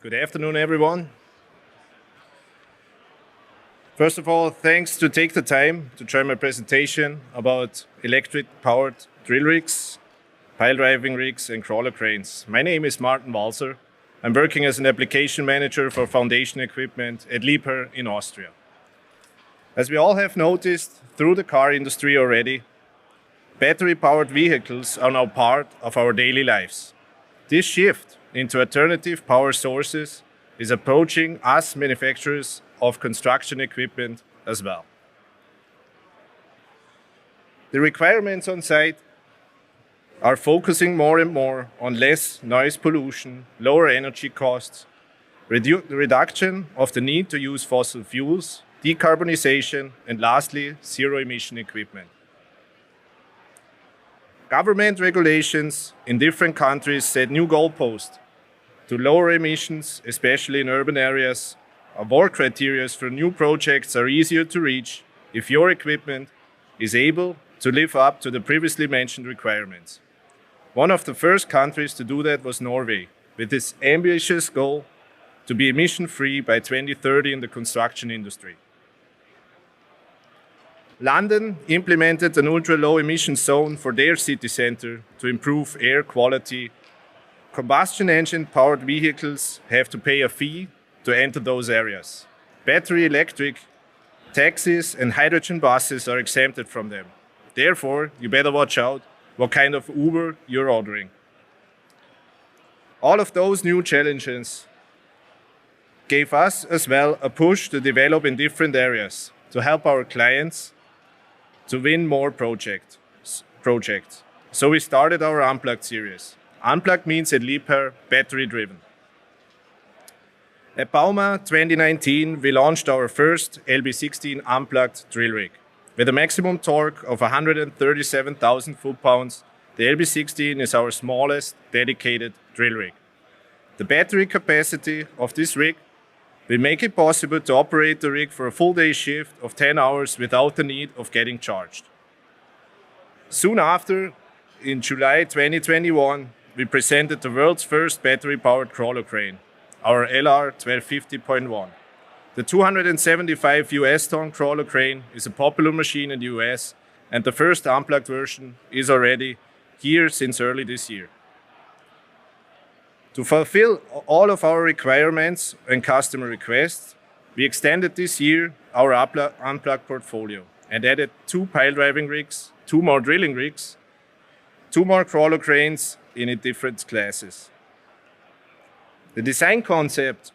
Good afternoon, everyone. First of all, thanks to take the time to join my presentation about electric-powered drill rigs, pile driving rigs, and crawler cranes. My name is Martin Walser. I'm working as an application manager for foundation equipment at Liebherr in Austria. As we all have noticed through the car industry already, battery-powered vehicles are now part of our daily lives. This shift into alternative power sources is approaching us manufacturers of construction equipment as well. The requirements on site are focusing more and more on less noise pollution, lower energy costs, reduction of the need to use fossil fuels, decarbonization, and lastly, zero-emission equipment. Government regulations in different countries set new goalposts to lower emissions, especially in urban areas. Award criteria for new projects are easier to reach if your equipment is able to live up to the previously mentioned requirements. One of the first countries to do that was Norway, with its ambitious goal to be emission-free by 2030 in the construction industry. London implemented an ultra-low emission zone for their city center to improve air quality. Combustion engine-powered vehicles have to pay a fee to enter those areas. Battery electric taxis and hydrogen buses are exempted from them. Therefore, you better watch out what kind of Uber you're ordering. All of those new challenges gave us as well a push to develop in different areas to help our clients to win more projects. So we started our Unplugged series. Unplugged means at Liebherr, battery-driven. At Bauma 2019, we launched our first LB16 Unplugged drill rig. With a maximum torque of 137,000 foot-pounds, the LB16 is our smallest dedicated drill rig. The battery capacity of this rig will make it possible to operate the rig for a full day shift of 10 hours without the need of getting charged. Soon after, in July 2021, we presented the world's first battery-powered crawler crane, our LR1250.1. The 275 US ton crawler crane is a popular machine in the US, and the first unplugged version is already here since early this year. To fulfill all of our requirements and customer requests, we extended this year our unplugged portfolio and added 2 pile driving rigs, 2 more drilling rigs, 2 more crawler cranes in different classes. The design concept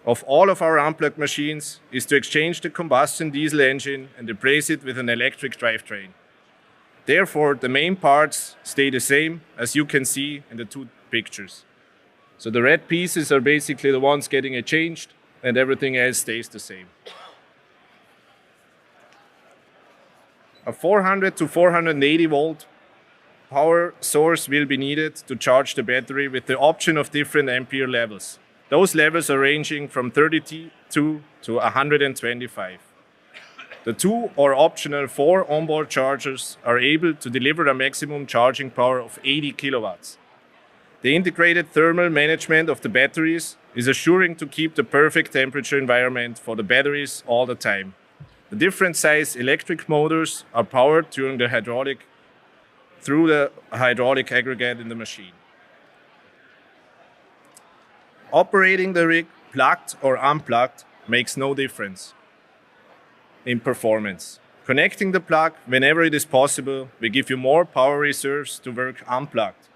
of all of our unplugged machines is to exchange the combustion diesel engine and replace it with an electric drivetrain. Therefore, the main parts stay the same, as you can see in the 2 pictures. So the red pieces are basically the ones getting changed, and everything else stays the same. A 400 to 480 volt power source will be needed to charge the battery with the option of different ampere levels. Those levels are ranging from 32 to 125. The 2 or optional 4 onboard chargers are able to deliver a maximum charging power of 80 kilowatts. The integrated thermal management of the batteries is assuring to keep the perfect temperature environment for the batteries all the time. The different size electric motors are powered through the hydraulic aggregate in the machine. Operating the rig plugged or unplugged makes no difference in performance. Connecting the plug whenever it is possible will give you more power reserves to work unplugged.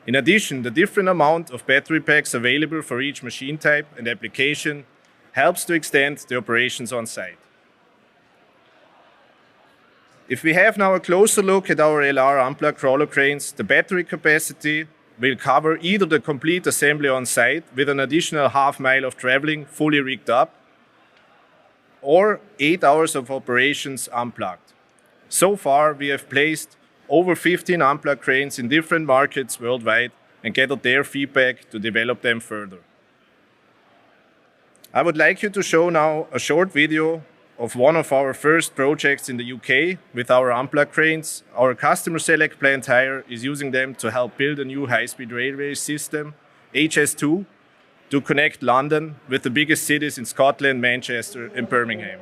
In addition, the different amount of battery packs available for each machine type and application helps to extend the operations on site. If we have now a closer look at our LR unplugged crawler cranes, the battery capacity will cover either the complete assembly on site with an additional half mile of traveling fully rigged up, or 8 hours of operations unplugged. So far, we have placed over 15 unplugged cranes in different markets worldwide and gathered their feedback to develop them further. I would like you to show now a short video of one of our first projects in the UK with our unplugged cranes. Our customer Select Plant Hire is using them to help build a new high-speed railway system, HS2, to connect London with the biggest cities in Scotland, Manchester and Birmingham.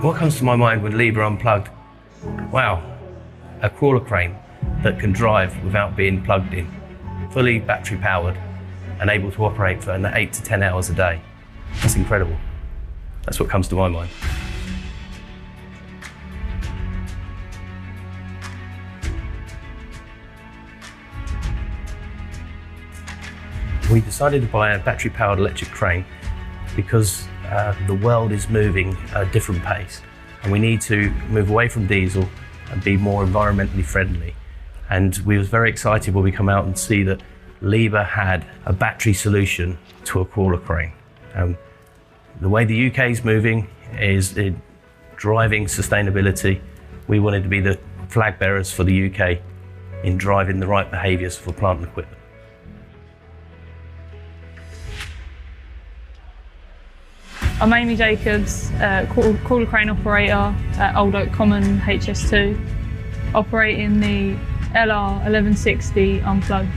What comes to my mind when Liebherr unplugged? Wow, a crawler crane that can drive without being plugged in, fully battery powered and able to operate for 8 to 10 hours a day. That's incredible. That's what comes to my mind. We decided to buy a battery powered electric crane because the world is moving at a different pace and we need to move away from diesel and be more environmentally friendly. And we was very excited when we come out and see that Liebherr had a battery solution to a crawler crane. The way the UK is moving is in driving sustainability. We wanted to be the flag bearers for the UK in driving the right behaviours for plant and equipment. I'm Amy Jacobs, crawler crane operator at Old Oak Common HS2, operating the LR1160 unplugged.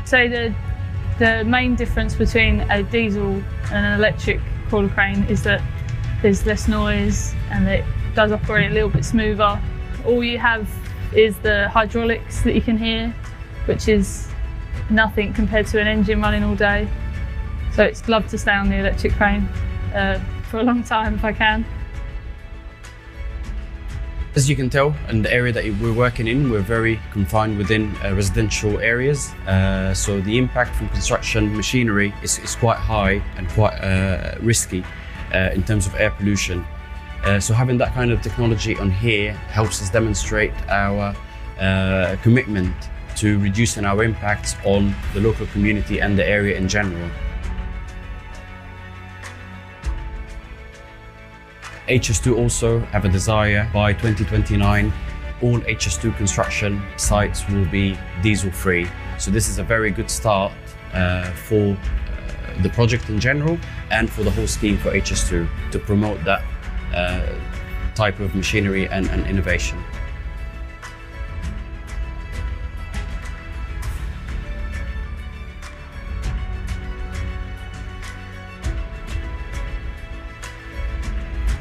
So the main difference between a diesel and an electric crawler crane is that there's less noise and it does operate a little bit smoother. All you have is the hydraulics that you can hear, which is nothing compared to an engine running all day. So it's love to stay on the electric crane for a long time if I can. As you can tell, in the area that we're working in, we're very confined within residential areas. So the impact from construction machinery is quite high and quite risky in terms of air pollution. So having that kind of technology on here helps us demonstrate our commitment to reducing our impacts on the local community and the area in general. HS2 also have a desire by 2029, all HS2 construction sites will be diesel free. So this is a very good start for the project in general and for the whole scheme for HS2 to promote that type of machinery and innovation.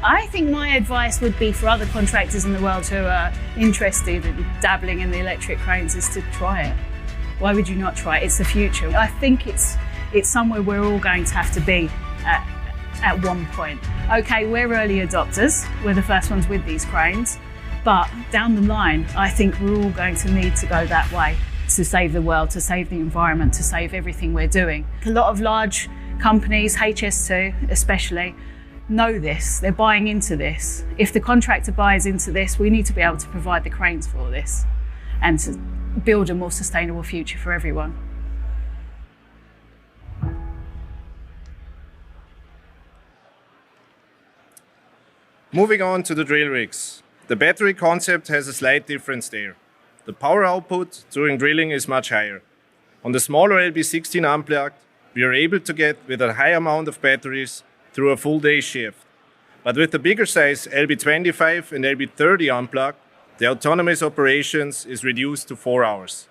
I think my advice would be for other contractors in the world who are interested in dabbling in the electric cranes is to try it. Why would you not try it? It's the future. I think it's somewhere we're all going to have to be at one point. Okay, we're early adopters. We're the first ones with these cranes. But down the line, I think we're all going to need to go that way to save the world, to save the environment, to save everything we're doing. A lot of large companies, HS2 especially, know this, they're buying into this. If the contractor buys into this, we need to be able to provide the cranes for this and to build a more sustainable future for everyone. Moving on to the drill rigs. The battery concept has a slight difference there. The power output during drilling is much higher. On the smaller LB16 unplugged, we are able to get with a high amount of batteries through a full day shift. But with the bigger size LB25 and LB30 unplugged, the autonomous operations is reduced to 4 hours.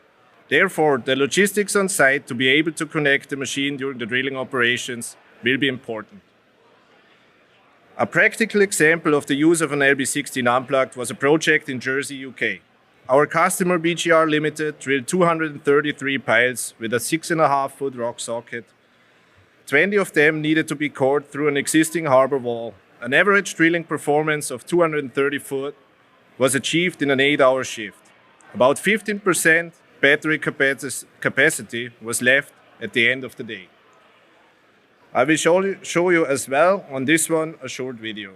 Therefore, the logistics on site to be able to connect the machine during the drilling operations will be important. A practical example of the use of an LB16 unplugged was a project in Jersey, UK. Our customer BGR Limited drilled 233 piles with a 6.5-foot rock socket. 20 of them needed to be cored through an existing harbor wall. An average drilling performance of 230 foot was achieved in an 8-hour shift. About 15% battery capacity was left at the end of the day. I will show you as well on this one a short video.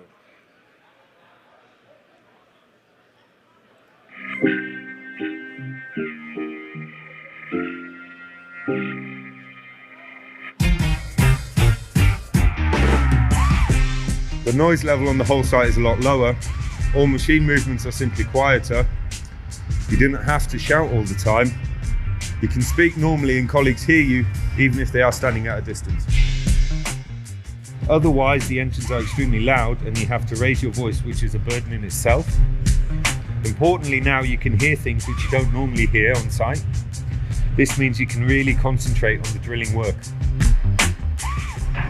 The noise level on the whole site is a lot lower. All machine movements are simply quieter. You didn't have to shout all the time. You can speak normally and colleagues hear you, even if they are standing at a distance. Otherwise, the engines are extremely loud and you have to raise your voice, which is a burden in itself. Importantly, now you can hear things which you don't normally hear on site. This means you can really concentrate on the drilling work.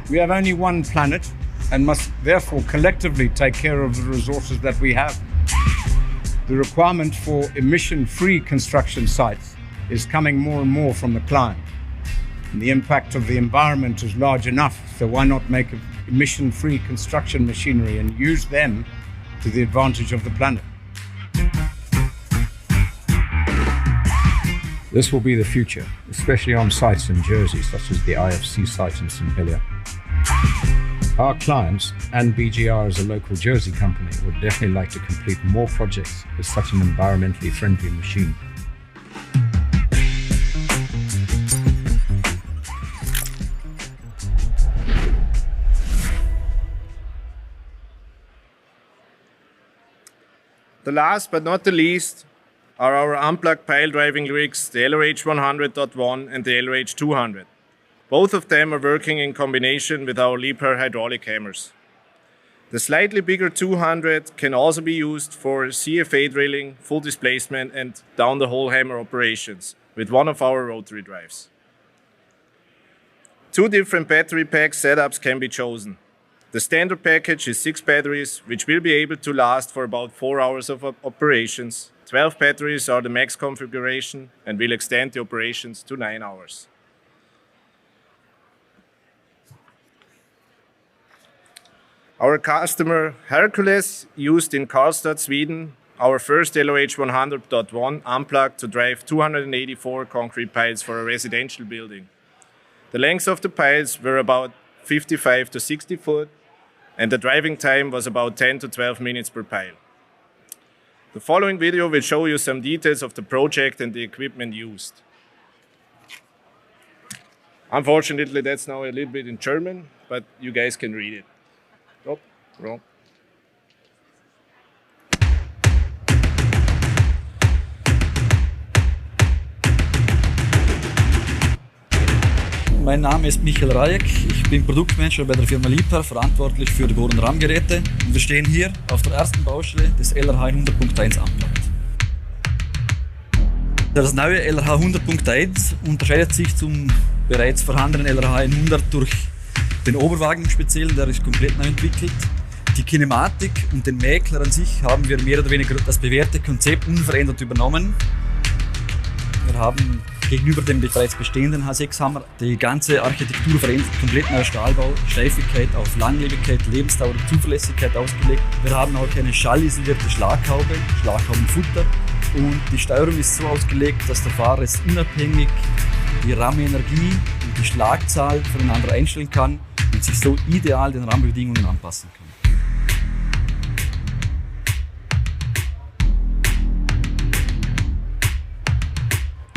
We have only one planet and must therefore collectively take care of the resources that we have. The requirement for emission-free construction sites is coming more and more from the client. And the impact of the environment is large enough, so why not make emission-free construction machinery and use them to the advantage of the planet? This will be the future, especially on sites in Jersey, such as the IFC site in St. Helier. Our clients and BGR as a local Jersey company would definitely like to complete more projects with such an environmentally friendly machine. The last but not the least are our unplugged pile driving rigs, the LRH100.1 and the LRH200. Both of them are working in combination with our Liebherr hydraulic hammers. The slightly bigger 200 can also be used for CFA drilling, full displacement and down-the-hole hammer operations with one of our rotary drives. Two different battery pack setups can be chosen. The standard package is 6 batteries, which will be able to last for about 4 hours of operations. 12 batteries are the max configuration and will extend the operations to 9 hours. Our customer Hercules used in Karlstad, Sweden, our first LRH100.1 unplugged to drive 284 concrete piles for a residential building. The length of the piles were about 55 to 60 foot, and the driving time was about 10 to 12 minutes per pile. The following video will show you some details of the project and the equipment used. Unfortunately, that's now a little bit in German, but you guys can read it. Oh, wrong. Mein Name ist Michael Rajek, ich bin Produktmanager bei der Firma Liebherr, verantwortlich für die Bohr- und Rahmengeräte. Und wir stehen hier auf der ersten Baustelle des LRH 100.1 Unplugged. Das neue LRH 100.1 unterscheidet sich zum bereits vorhandenen LRH 100 durch den Oberwagen speziell, der ist komplett neu entwickelt. Die Kinematik und den Mäkler an sich haben wir mehr oder weniger das bewährte Konzept unverändert übernommen. Wir haben gegenüber dem bereits bestehenden H6-Hammer die ganze Architektur verändert, komplett neuer Stahlbau, Steifigkeit auf Langlebigkeit, Lebensdauer und Zuverlässigkeit ausgelegt. Wir haben auch eine schallisolierte Schlaghaube, Schlaghaubenfutter, und die Steuerung ist so ausgelegt, dass der Fahrer es unabhängig die Rahmenenergie und die Schlagzahl voneinander einstellen kann und sich so ideal den Rahmenbedingungen anpassen kann.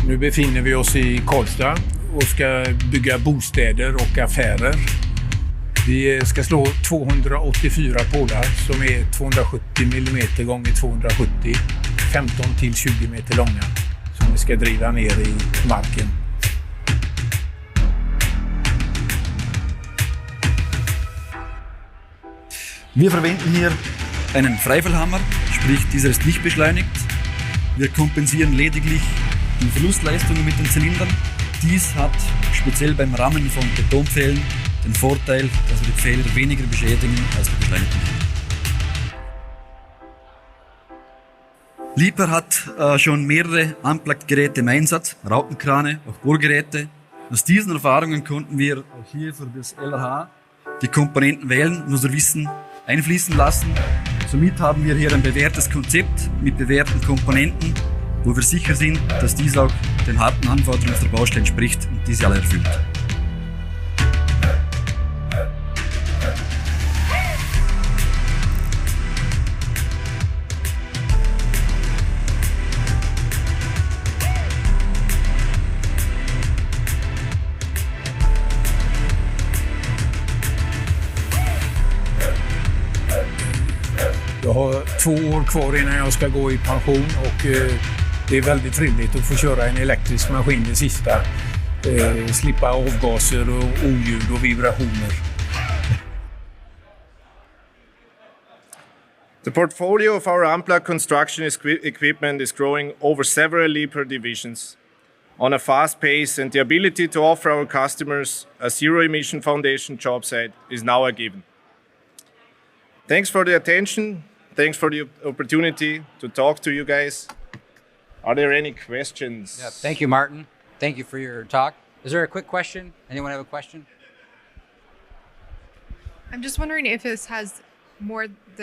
Nu befinner vi oss i Karlstad och ska bygga bostäder och affärer. Vi ska slå 284 pålar som är 270 mm gånger 270, 15 till 20 meter långa, som vi ska driva ner i marken. Wir verwenden hier einen Freifallhammer, sprich dieser ist nicht beschleunigt. Wir kompensieren lediglich die Verlustleistungen mit den Zylindern. Dies hat speziell beim Rammen von Betonpfählen den Vorteil, dass wir die Pfähle weniger beschädigen als die beschleunigten. Liebherr hat schon mehrere Unplugged-Geräte im Einsatz, Raupenkrane, auch Bohrgeräte. Aus diesen Erfahrungen konnten wir auch hier für das LRH die Komponenten wählen und unser Wissen einfließen lassen. Somit haben wir hier ein bewährtes Konzept mit bewährten Komponenten, wo wir sicher sind, dass dies auch den harten Anforderungen auf der Baustelle entspricht und diese alle erfüllt. Jag har 2 år kvar innan jag ska gå i pension och det är väldigt trevligt att få köra en elektrisk maskin det sista. Slippa avgaser och oljud och vibrationer. The portfolio of our unplugged construction equipment is growing over several Liebherr divisions on a fast pace, and the ability to offer our customers a zero-emission foundation job site is now a given. Thanks for the attention. Thanks for the opportunity to talk to you guys. Are there any questions? Yeah, thank you, Martin. Thank you for your talk. Is there a quick question? Anyone have a question? I'm just wondering if this has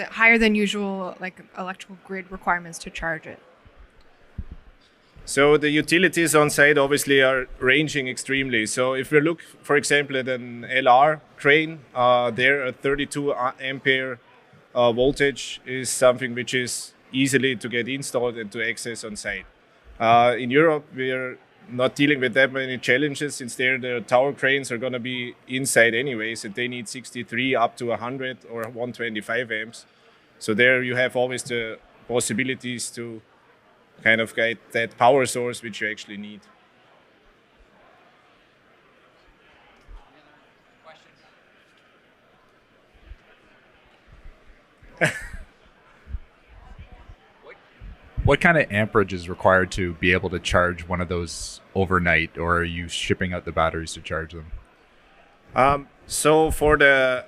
higher than usual electrical grid requirements to charge it. So the utilities on site obviously are ranging extremely. So if we look, for example, at an LR crane, there a 32 ampere voltage is something which is easily to get installed and to access on site. In Europe, we're not dealing with that many challenges, since the tower cranes are going to be inside anyways, and they need 63 up to 100 or 125 amps. So there you have always the possibilities to kind of get that power source which you actually need. What kind of amperage is required to be able to charge one of those overnight, or are you shipping out the batteries to charge them? So for the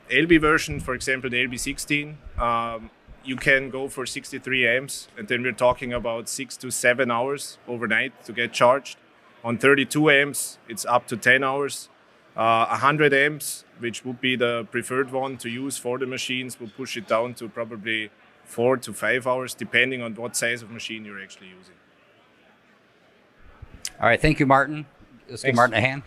LB version, for example, the LB16, you can go for 63 amps, and then we're talking about 6 to 7 hours overnight to get charged. On 32 amps, it's up to 10 hours. 100 amps, which would be the preferred one to use for the machines, will push it down to probably 4 to 5 hours, depending on what size of machine you're actually using. All right, thank you, Martin. Let's give Martin a hand.